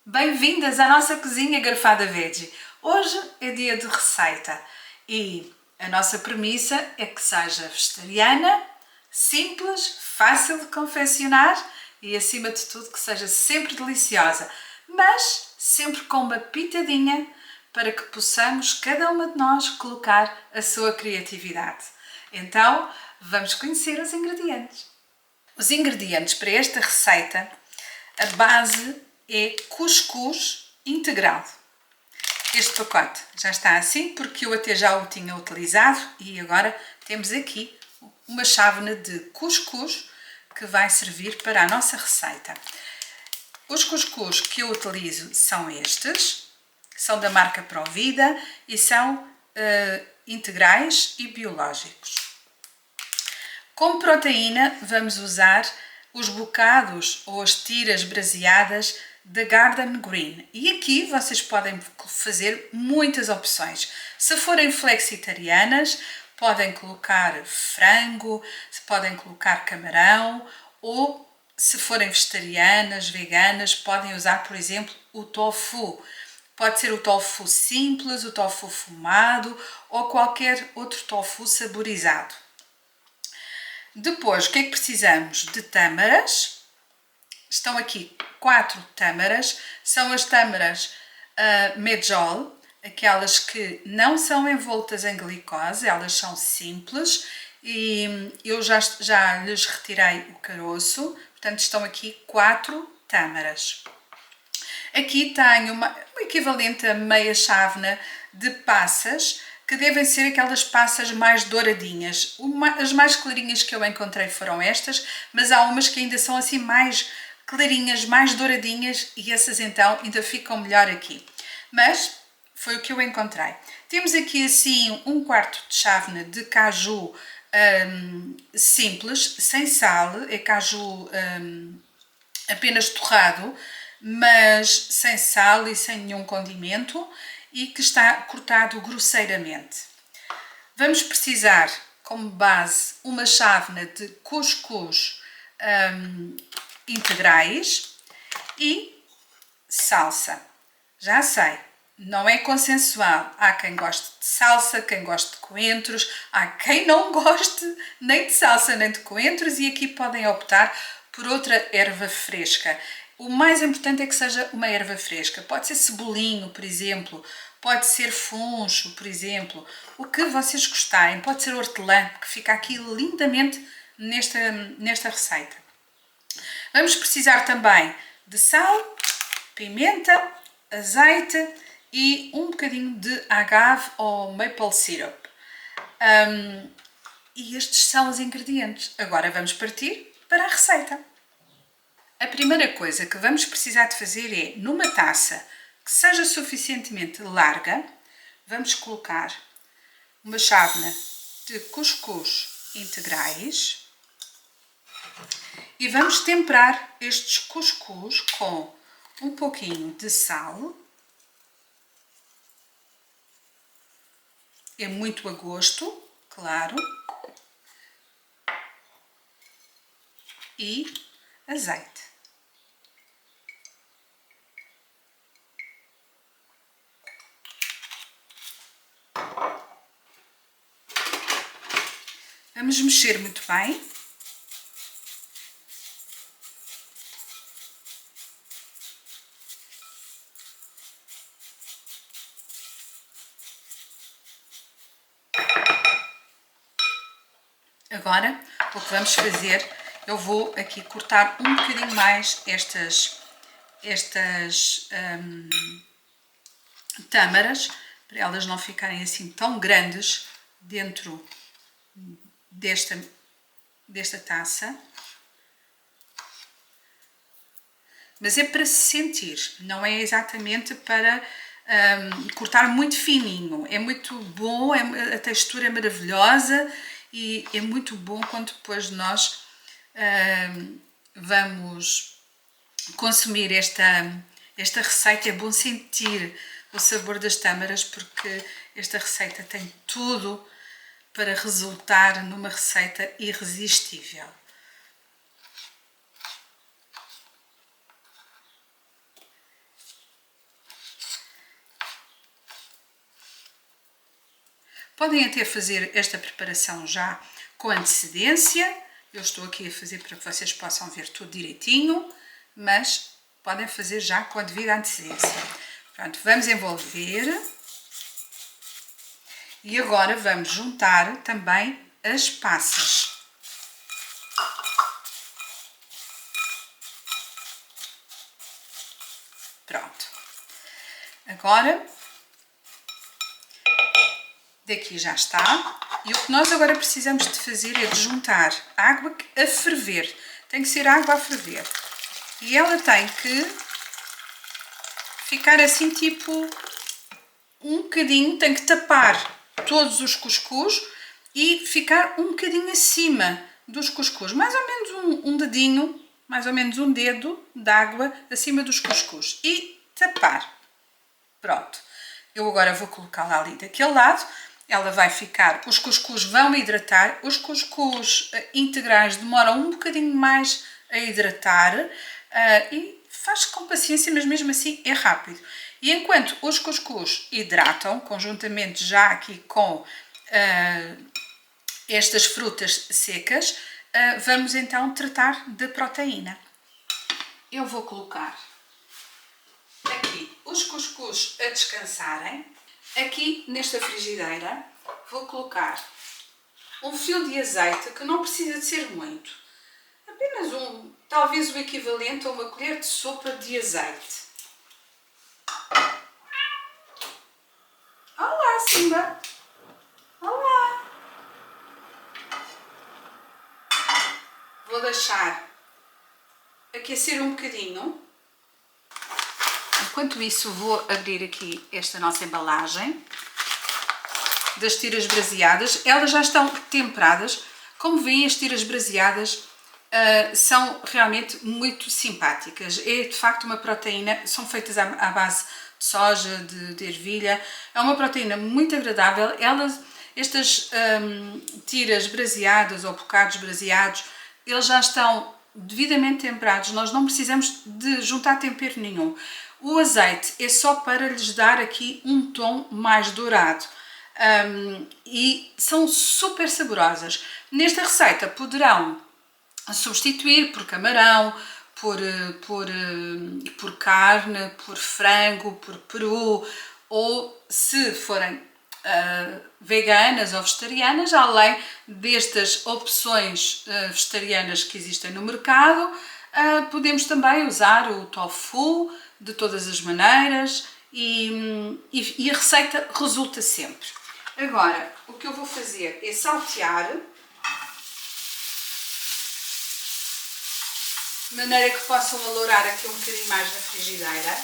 Bem-vindas à nossa cozinha Garfada Veggie. Hoje é dia de receita e a nossa premissa é que seja vegetariana, simples, fácil de confeccionar e, acima de tudo, que seja sempre deliciosa, mas sempre com uma pitadinha para que possamos, cada uma de nós, colocar a sua criatividade. Então, vamos conhecer os ingredientes. Os ingredientes para esta receita, a base é cuscuz integral. Este pacote já está assim porque eu até já o tinha utilizado e agora temos aqui uma chávena de cuscuz que vai servir para a nossa receita. Os cuscuz que eu utilizo são estes, são da marca Provida e são integrais e biológicos. Como proteína vamos usar os bocados ou as tiras braseadas da Garden Green. E aqui vocês podem fazer muitas opções. Se forem flexitarianas, podem colocar frango, podem colocar camarão, ou se forem vegetarianas, veganas, podem usar, por exemplo, o tofu. Pode ser o tofu simples, o tofu fumado ou qualquer outro tofu saborizado. Depois, o que é que precisamos? De tâmaras. Estão aqui 4 tâmaras. São as tâmaras medjool, aquelas que não são envoltas em glicose, elas são simples e eu já lhes retirei o caroço. Portanto, estão aqui 4 tâmaras. Aqui tenho o equivalente a meia chávena de passas, que devem ser aquelas passas mais douradinhas. As mais clarinhas que eu encontrei foram estas, mas há umas que ainda são assim mais clarinhas, mais douradinhas, e essas então ainda ficam melhor aqui. Mas foi o que eu encontrei. Temos aqui assim 1/4 de chávena de caju simples, sem sal, é caju apenas torrado, mas sem sal e sem nenhum condimento, e que está cortado grosseiramente. Vamos precisar, como base, uma chávena de cuscuz integrais e salsa. Já sei, não é consensual. Há quem goste de salsa, quem goste de coentros, há quem não goste nem de salsa nem de coentros, e aqui podem optar por outra erva fresca. O mais importante é que seja uma erva fresca. Pode ser cebolinho, por exemplo, pode ser funcho, por exemplo, o que vocês gostarem. Pode ser hortelã, que fica aqui lindamente nesta receita. Vamos precisar também de sal, pimenta, azeite e um bocadinho de agave ou maple syrup. E estes são os ingredientes. Agora vamos partir para a receita. A primeira coisa que vamos precisar de fazer é, numa taça que seja suficientemente larga, vamos colocar uma chávena de cuscuz integrais e vamos temperar estes cuscuz com um pouquinho de sal. É muito a gosto, claro, e azeite. Vamos mexer muito bem. Agora, o que vamos fazer, eu vou aqui cortar um bocadinho mais estas tâmaras, para elas não ficarem assim tão grandes dentro desta taça. Mas é para se sentir, não é exatamente para cortar muito fininho. É muito bom, a textura é maravilhosa e é muito bom quando depois nós vamos consumir esta receita. É bom sentir o sabor das tâmaras, porque esta receita tem tudo para resultar numa receita irresistível. Podem até fazer esta preparação já com antecedência. Eu estou aqui a fazer para que vocês possam ver tudo direitinho, mas podem fazer já com a devida antecedência. Pronto, vamos envolver. E agora vamos juntar também as passas. Pronto. Agora, daqui já está. E o que nós agora precisamos de fazer é de juntar água a ferver. Tem que ser água a ferver. E ela tem que ficar assim tipo um bocadinho, tem que tapar todos os cuscuz e ficar um bocadinho acima dos cuscuz. Mais ou menos um dedinho, mais ou menos um dedo de água acima dos cuscuz. E tapar. Pronto. Eu agora vou colocá-la ali daquele lado. Ela vai ficar, os cuscuz vão hidratar, os cuscuz integrais demoram um bocadinho mais a hidratar e faz com paciência, mas mesmo assim é rápido. E enquanto os cuscuz hidratam, conjuntamente já aqui com estas frutas secas, vamos então tratar da proteína. Eu vou colocar aqui os cuscuz a descansarem. Aqui nesta frigideira vou colocar um fio de azeite que não precisa de ser muito, apenas talvez o equivalente a uma colher de sopa de azeite. Olá, Simba! Olá! Vou deixar aquecer um bocadinho. Enquanto isso, vou abrir aqui esta nossa embalagem das tiras braseadas. Elas já estão temperadas. Como veem, as tiras braseadas são realmente muito simpáticas. É de facto uma proteína, são feitas à base de soja, de ervilha. É uma proteína muito agradável. Estas tiras braseadas ou bocados braseados, eles já estão devidamente temperados. Nós não precisamos de juntar tempero nenhum. O azeite é só para lhes dar aqui um tom mais dourado e são super saborosas. Nesta receita poderão substituir por camarão, por carne, por frango, por peru, ou se forem veganas ou vegetarianas, além destas opções vegetarianas que existem no mercado, podemos também usar o tofu de todas as maneiras e a receita resulta sempre. Agora, o que eu vou fazer é saltear, de maneira que possam alourar aqui um bocadinho mais na frigideira.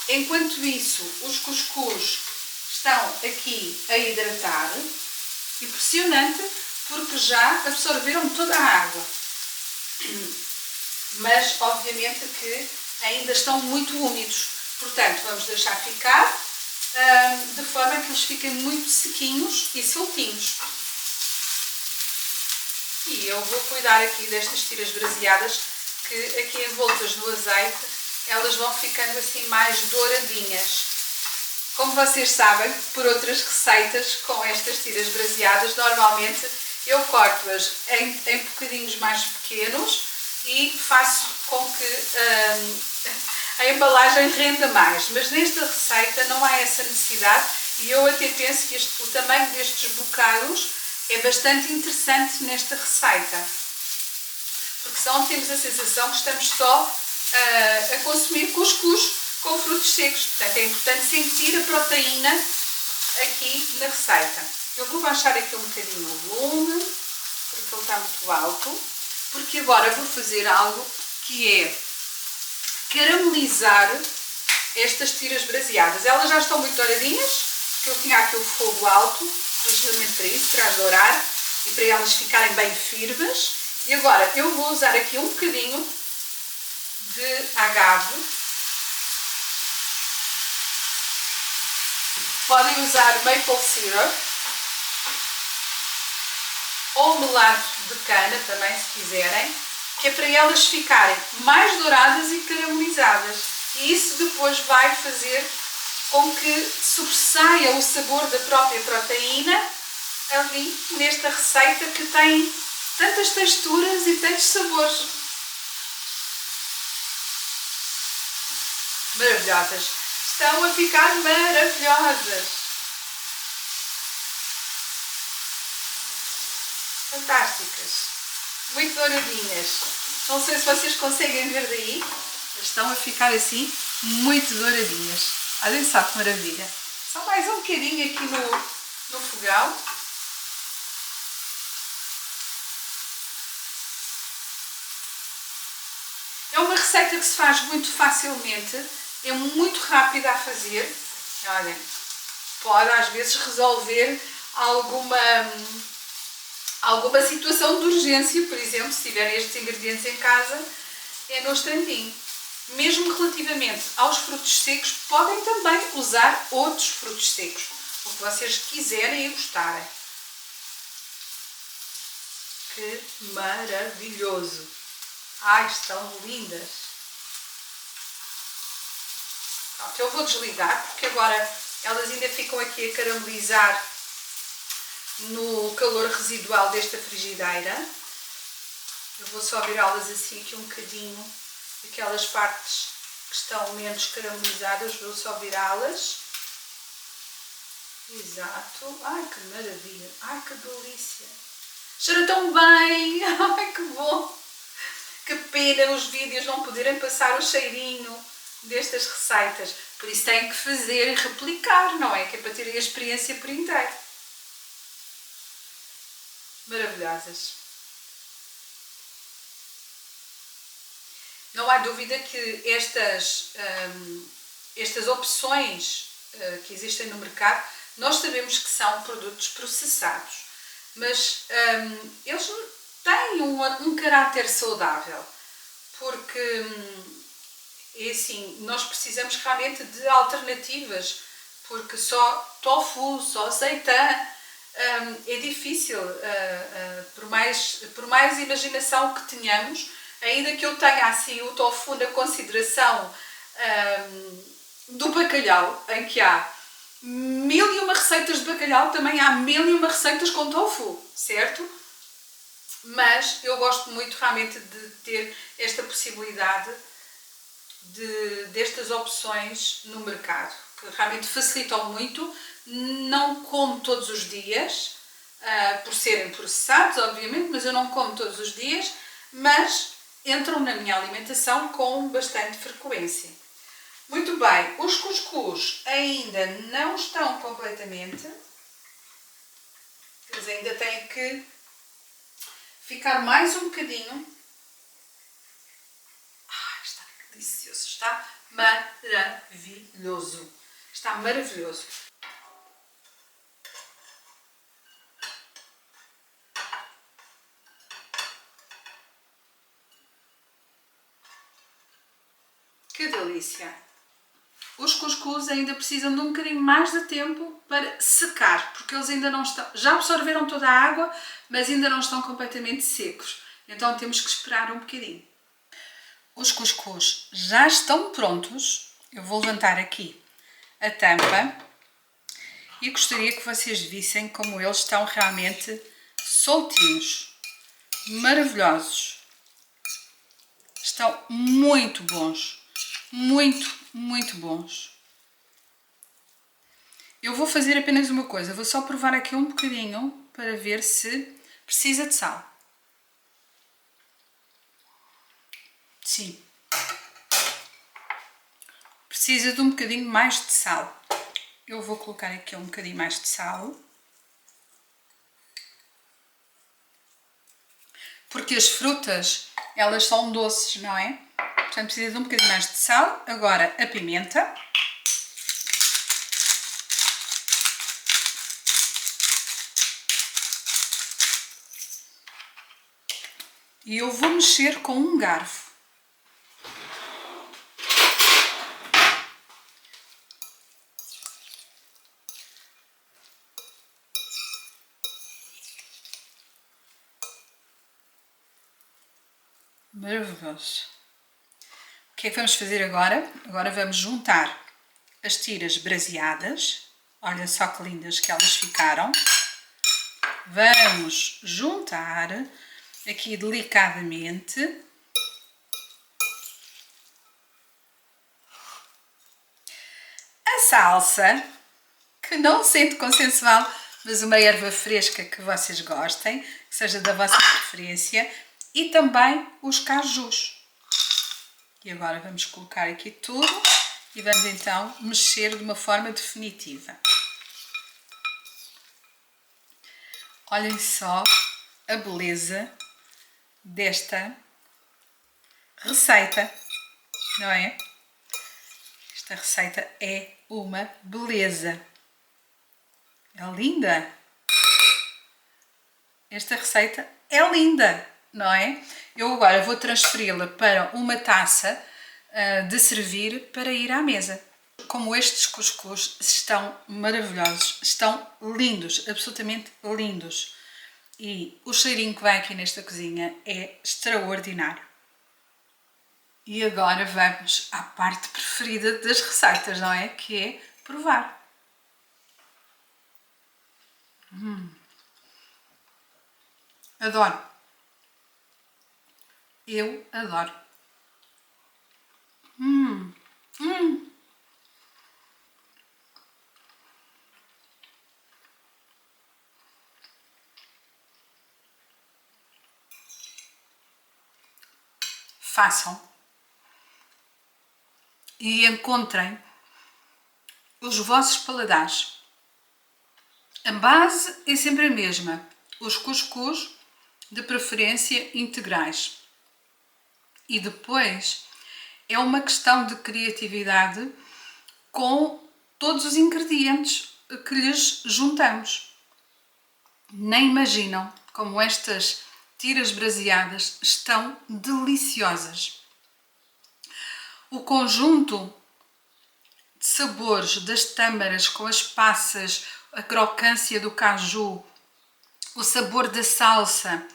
Enquanto isso, os cuscuz estão aqui a hidratar, impressionante porque já absorveram toda a água, mas obviamente que ainda estão muito úmidos, portanto vamos deixar ficar de forma que eles fiquem muito sequinhos e soltinhos. E eu vou cuidar aqui destas tiras braseadas que aqui envoltas no azeite elas vão ficando assim mais douradinhas. Como vocês sabem, por outras receitas com estas tiras braseadas, normalmente eu corto-as em bocadinhos mais pequenos e faço com que a embalagem renda mais. Mas nesta receita não há essa necessidade e eu até penso que o tamanho destes bocados é bastante interessante nesta receita. Porque senão temos a sensação que estamos só a consumir cuscuz com frutos secos. Portanto, é importante sentir a proteína aqui na receita. Eu vou baixar aqui um bocadinho o volume, porque ele está muito alto, porque agora vou fazer algo que é caramelizar estas tiras braseadas. Elas já estão muito douradinhas, porque eu tinha aqui o fogo alto, precisamente para isso, para as dourar e para elas ficarem bem firmes. E agora eu vou usar aqui um bocadinho de agave. Podem usar maple syrup ou melado de cana também, se quiserem, que é para elas ficarem mais douradas e caramelizadas. E isso depois vai fazer com que sobressaia o sabor da própria proteína ali nesta receita que tem tantas texturas e tantos sabores. Maravilhosas! Estão a ficar maravilhosas! Fantásticas! Muito douradinhas. Não sei se vocês conseguem ver daí, mas estão a ficar assim muito douradinhas. Olhem só que maravilha. Só mais um bocadinho aqui no fogão. É uma receita que se faz muito facilmente, é muito rápida a fazer. Olhem, pode às vezes resolver alguma situação de urgência, por exemplo, se tiverem estes ingredientes em casa, é no instantinho. Mesmo relativamente aos frutos secos, podem também usar outros frutos secos, o que vocês quiserem e gostarem. Que maravilhoso! Ai, estão lindas! Pronto, eu vou desligar, porque agora elas ainda ficam aqui a caramelizar no calor residual desta frigideira. Eu vou só virá-las assim aqui um bocadinho, aquelas partes que estão menos caramelizadas, vou só virá-las. Exato. Ai, que maravilha! Ai, que delícia! Cheira tão bem! Ai, que bom! Que pena os vídeos não poderem passar o cheirinho destas receitas. Por isso têm que fazer e replicar, não é? Que é para terem a experiência por inteiro. Maravilhosas. Não há dúvida que estas opções que existem no mercado, nós sabemos que são produtos processados, mas eles têm um caráter saudável, porque é assim, nós precisamos realmente de alternativas, porque só tofu, só azeitã, é difícil, por mais imaginação que tenhamos, ainda que eu tenha assim o tofu na consideração do bacalhau, em que há 1001 receitas de bacalhau, também há 1001 receitas com tofu, certo? Mas eu gosto muito realmente de ter esta possibilidade destas opções no mercado, que realmente facilitam muito. Não como todos os dias, por serem processados, obviamente, mas eu não como todos os dias, mas entram na minha alimentação com bastante frequência. Muito bem, os cuscuz ainda não estão completamente, eles ainda têm que ficar mais um bocadinho. Está delicioso, está maravilhoso, está maravilhoso. Que delícia! Os cuscuz ainda precisam de um bocadinho mais de tempo para secar, porque eles ainda não estão, já absorveram toda a água, mas ainda não estão completamente secos. Então temos que esperar um bocadinho. Os cuscuz já estão prontos. Eu vou levantar aqui a tampa e gostaria que vocês vissem como eles estão realmente soltinhos, maravilhosos. Estão muito bons. Muito bons. Eu vou fazer apenas uma coisa, vou só provar aqui um bocadinho para ver se precisa de sal. Sim. Precisa de um bocadinho mais de sal. Eu vou colocar aqui um bocadinho mais de sal. Porque as frutas, elas são doces, não é? Portanto, precisa de um bocadinho mais de sal. Agora, a pimenta. E eu vou mexer com um garfo. Maravilhoso. O que é que vamos fazer agora? Agora vamos juntar as tiras braseadas. Olha só que lindas que elas ficaram. Vamos juntar aqui delicadamente. A salsa, que não sendo consensual, mas uma erva fresca que vocês gostem, que seja da vossa preferência, e também os cajus. E agora vamos colocar aqui tudo e vamos então mexer de uma forma definitiva. Olhem só a beleza desta receita, não é? Esta receita é uma beleza. É linda. Esta receita é linda, não é? Eu agora vou transferi-la para uma taça de servir para ir à mesa. Como estes cuscuz estão maravilhosos, estão lindos, absolutamente lindos. E o cheirinho que vai aqui nesta cozinha é extraordinário. E agora vamos à parte preferida das receitas, não é? Que é provar. Adoro. Eu adoro. Façam e encontrem os vossos paladares. A base é sempre a mesma. Os cuscuz, de preferência integrais. E depois é uma questão de criatividade com todos os ingredientes que lhes juntamos. Nem imaginam como estas tiras braseadas estão deliciosas. O conjunto de sabores das tâmaras com as passas, a crocância do caju, o sabor da salsa,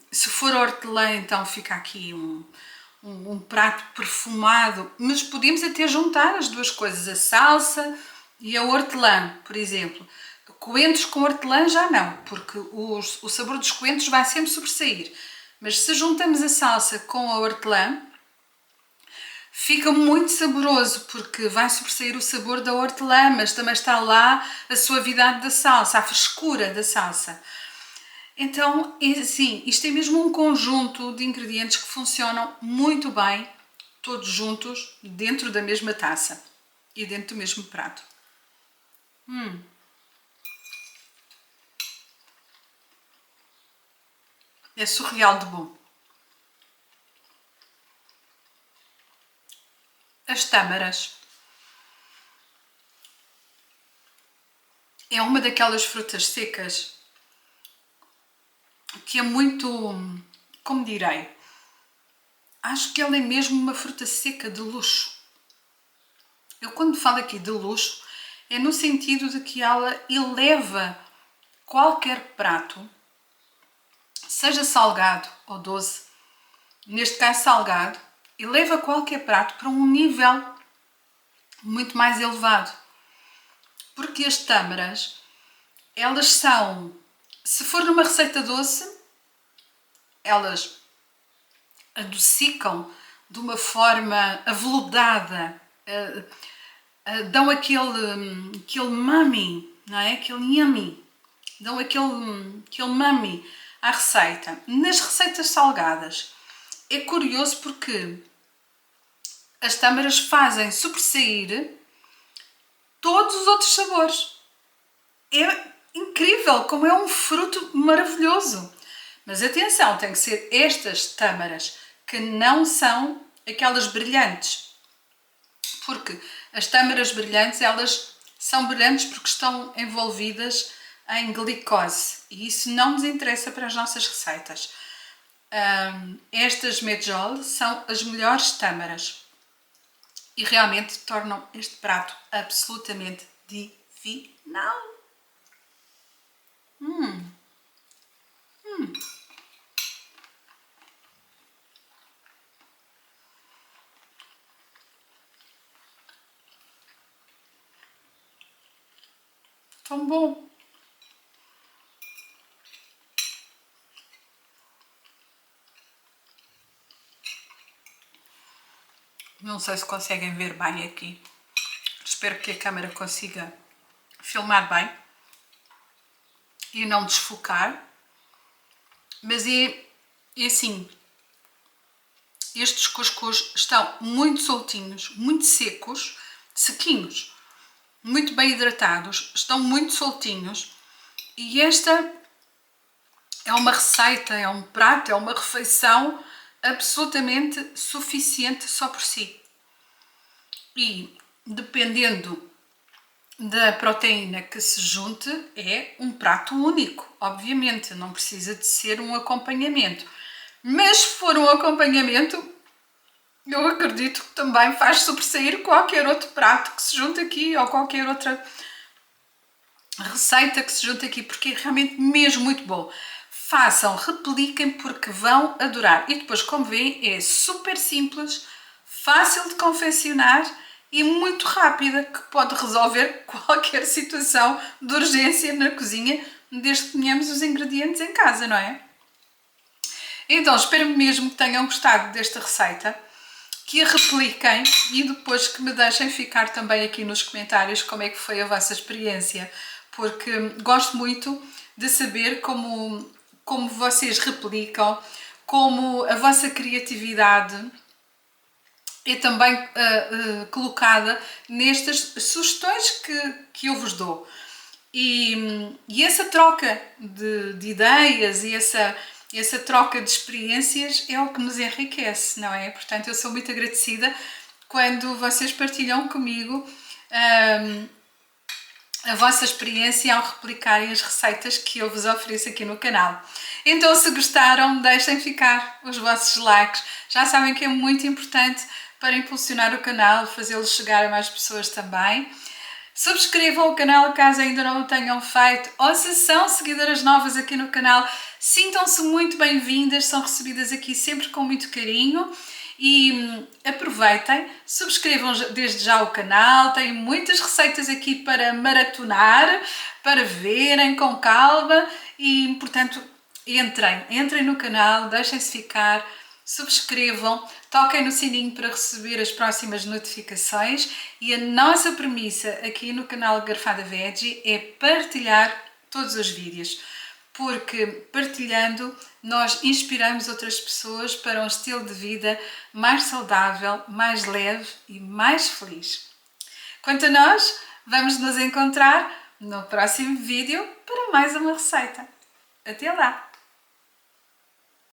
se for hortelã, então fica aqui um prato perfumado, mas podemos até juntar as duas coisas, a salsa e a hortelã, por exemplo. Coentros com hortelã já não, porque o sabor dos coentros vai sempre sobressair. Mas se juntamos a salsa com a hortelã, fica muito saboroso, porque vai sobressair o sabor da hortelã, mas também está lá a suavidade da salsa, a frescura da salsa. Então, assim, isto é mesmo um conjunto de ingredientes que funcionam muito bem, todos juntos, dentro da mesma taça e dentro do mesmo prato. É surreal de bom. As tâmaras. É uma daquelas frutas secas que é muito, como direi, acho que ela é mesmo uma fruta seca de luxo. Eu quando falo aqui de luxo, é no sentido de que ela eleva qualquer prato, seja salgado ou doce, neste caso salgado, eleva qualquer prato para um nível muito mais elevado. Porque as tâmaras, elas são, se for numa receita doce, elas adocicam de uma forma aveludada, dão aquele umami, não é? Aquele yummy, dão aquele umami à receita. Nas receitas salgadas é curioso porque as tâmaras fazem sobressair todos os outros sabores. É incrível como é um fruto maravilhoso. Mas atenção, tem que ser estas tâmaras que não são aquelas brilhantes. Porque as tâmaras brilhantes, elas são brilhantes porque estão envolvidas em glicose. E isso não nos interessa para as nossas receitas. Estas medjool são as melhores tâmaras. E realmente tornam este prato absolutamente divinal. Tão bom! Não sei se conseguem ver bem aqui. Espero que a câmera consiga filmar bem e não desfocar. Mas é assim, estes cuscuz estão muito soltinhos, muito secos, sequinhos, muito bem hidratados, estão muito soltinhos. E esta é uma receita, é um prato, é uma refeição absolutamente suficiente só por si. E dependendo da proteína que se junte, é um prato único, obviamente, não precisa de ser um acompanhamento. Mas se for um acompanhamento, eu acredito que também faz sobressair qualquer outro prato que se junte aqui ou qualquer outra receita que se junte aqui, porque é realmente mesmo muito bom. Façam, repliquem porque vão adorar. E depois, como veem, é super simples, fácil de confeccionar e muito rápida, que pode resolver qualquer situação de urgência na cozinha, desde que tenhamos os ingredientes em casa, não é? Então, espero mesmo que tenham gostado desta receita, que a repliquem e depois que me deixem ficar também aqui nos comentários como é que foi a vossa experiência, porque gosto muito de saber como vocês replicam, como a vossa criatividade é também colocada nestas sugestões que eu vos dou. E essa troca de ideias e essa troca de experiências é o que nos enriquece, não é? Portanto, eu sou muito agradecida quando vocês partilham comigo a vossa experiência ao replicarem as receitas que eu vos ofereço aqui no canal. Então, se gostaram, deixem ficar os vossos likes. Já sabem que é muito importante para impulsionar o canal, fazê-lo chegar a mais pessoas também. Subscrevam o canal caso ainda não o tenham feito, ou se são seguidoras novas aqui no canal, sintam-se muito bem-vindas, são recebidas aqui sempre com muito carinho. E aproveitem, subscrevam desde já o canal, tem muitas receitas aqui para maratonar, para verem com calma e, portanto, entrem no canal, deixem-se ficar, subscrevam, toquem no sininho para receber as próximas notificações e a nossa premissa aqui no canal Garfada Veggie é partilhar todos os vídeos, porque partilhando nós inspiramos outras pessoas para um estilo de vida mais saudável, mais leve e mais feliz. Quanto a nós, vamos nos encontrar no próximo vídeo para mais uma receita. Até lá!